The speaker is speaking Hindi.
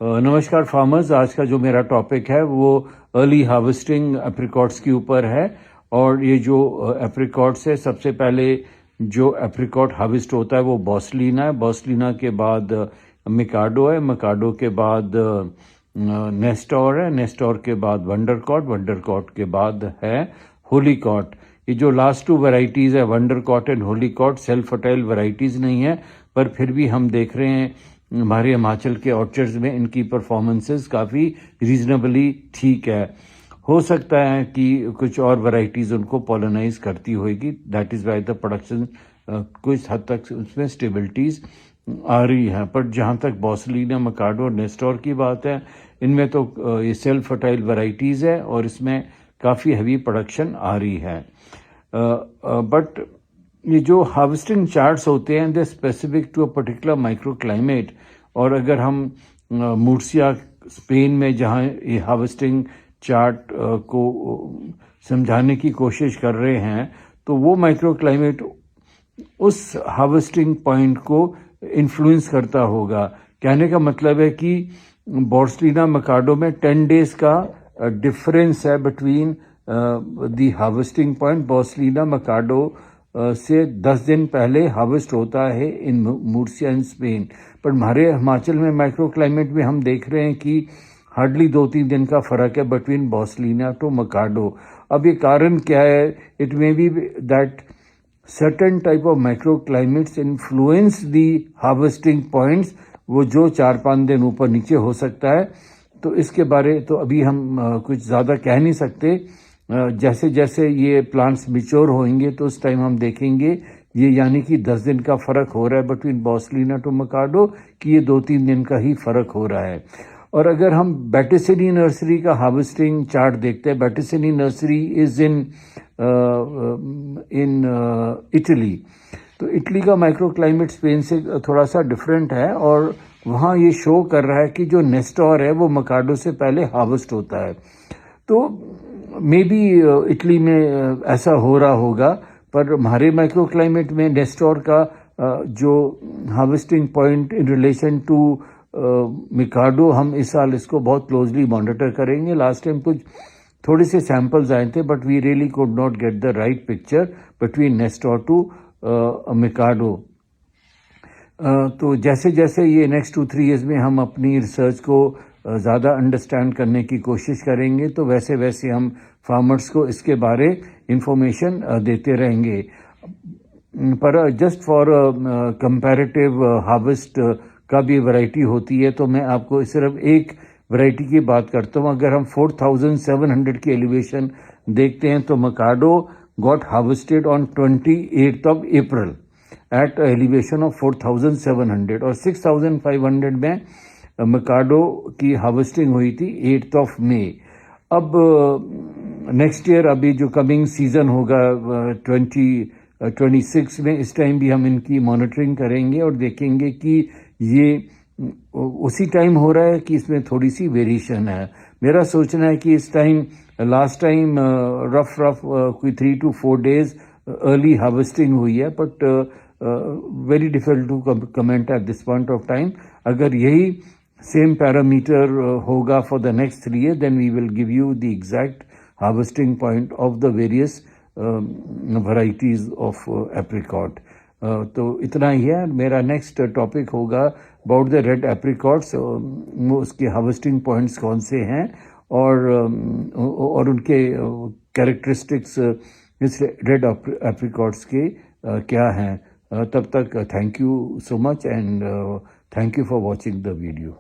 नमस्कार फार्मर्स। आज का जो मेरा टॉपिक है वो अर्ली हार्वेस्टिंग एप्रिकॉट्स के ऊपर है। और ये जो एप्रिकॉट्स है, सबसे पहले जो एप्रिकॉट हार्वेस्ट होता है वो बॉसलीना है। बॉसलीना के बाद मिकाडो है। मिकाडो के बाद नेस्टोर है। नेस्टोर के बाद वंडरकॉट। वंडरकॉट के बाद है होलीकॉट। ये जो लास्ट टू वैरायटीज़ है, वंडरकॉट एंड होलीकॉट, सेल्फ फर्टाइल वैरायटीज़ नहीं है, पर फिर भी हम देख रहे हैं हमारे हिमाचल के ऑर्चर्ड्स में इनकी परफॉर्मेंसेस काफ़ी रीजनेबली ठीक है। हो सकता है कि कुछ और वैरायटीज़ उनको पॉलिनाइज करती होगी, that is why the production कुछ हद तक उसमें स्टेबिलिटीज़ आ रही हैं। पर जहाँ तक बॉसलीना, मिकाडो, नेस्टोर की बात है, इनमें तो ये सेल्फ फर्टाइल वैरायटीज़ है और इसमें काफ़ी हैवी प्रोडक्शन आ रही है। बट ये जो हार्वेस्टिंग चार्ट्स होते हैं they specific to a particular micro climate. और अगर हम मुर्सिया स्पेन में जहाँ ये हार्वेस्टिंग चार्ट को समझाने की कोशिश कर रहे हैं, तो वो माइक्रो क्लाइमेट उस हार्वेस्टिंग पॉइंट को इन्फ्लुएंस करता होगा। कहने का मतलब है कि बॉसलीना मिकाडो में 10 डेज का डिफरेंस है बिटवीन दी हार्वेस्टिंग पॉइंट। बॉसलीना मिकाडो से 10 दिन पहले हार्वेस्ट होता है इन मुर्सिया इन स्पेन। पर हमारे हिमाचल में माइक्रो क्लाइमेट में हम देख रहे हैं कि हार्डली 2-3 दिन का फ़र्क है बिटवीन बॉसलीना टू मिकाडो। अब ये कारण क्या है? It may be that certain type of micro climates influence the harvesting points. वो जो 4-5 दिन ऊपर नीचे हो सकता है, तो इसके बारे तो अभी हम कुछ ज़्यादा कह नहीं सकते। जैसे जैसे ये प्लांट्स मिच्योर होंगे तो उस टाइम हम देखेंगे ये, यानी कि 10 दिन का फ़र्क हो रहा है बिटवीन बॉसलीना टू मिकाडो, कि ये 2-3 दिन का ही फ़र्क हो रहा है। और अगर हम बैटिसिनी नर्सरी का हार्वेस्टिंग चार्ट देखते हैं, बैटिसिनी नर्सरी इज़ इन इटली। तो इटली का माइक्रो क्लाइमेट स्पेन से थोड़ा सा डिफरेंट है और वहाँ ये शो कर रहा है कि जो नेस्टोर है वो मिकाडो से पहले हार्वेस्ट होता है। तो मे बी इटली में ऐसा हो रहा होगा, पर हमारे माइक्रो क्लाइमेट में नेस्टोर का जो harvesting point in relation to Mikado, हम इस साल इसको बहुत क्लोजली मॉनिटर करेंगे। लास्ट टाइम कुछ थोड़े से सैंपल्स आए थे, but we really could not get the right picture between Nestor to Mikado. तो जैसे जैसे ये नेक्स्ट 2-3 ईयर्स में हम अपनी रिसर्च को ज़्यादा अंडरस्टैंड करने की कोशिश करेंगे, तो वैसे वैसे हम फार्मर्स को इसके बारे इंफॉर्मेशन देते रहेंगे। पर जस्ट फॉर कंपैरेटिव हार्वेस्ट का भी वैरायटी होती है, तो मैं आपको सिर्फ एक वैरायटी की बात करता हूँ। अगर हम 4700 की एलिवेशन देखते हैं तो Mikado got harvested on 28th of April at elevation of 4700, और 6500 में मिकाडो की हार्वेस्टिंग हुई थी 8th of May। अब नेक्स्ट ईयर, अभी जो कमिंग सीजन होगा 2026 में, इस टाइम भी हम इनकी मॉनिटरिंग करेंगे और देखेंगे कि ये उसी टाइम हो रहा है कि इसमें थोड़ी सी वेरिएशन है। मेरा सोचना है कि इस टाइम, लास्ट टाइम रफ कोई 3 to 4 days अर्ली हार्वेस्टिंग हुई है, but very difficult to comment at this point of time. अगर यही सेम पैरामीटर होगा for the next 3 years, then we will give you the exact harvesting point of the various varieties of apricot। तो इतना ही है। मेरा नेक्स्ट टॉपिक होगा अबाउट द रेड एप्रिकॉट्स, उसके हार्वेस्टिंग पॉइंट्स कौन से हैं और उनके कैरेक्टरिस्टिक्स इस रेड एप्रिकॉट्स के क्या हैं। तब तक thank you so much and thank you for watching the video.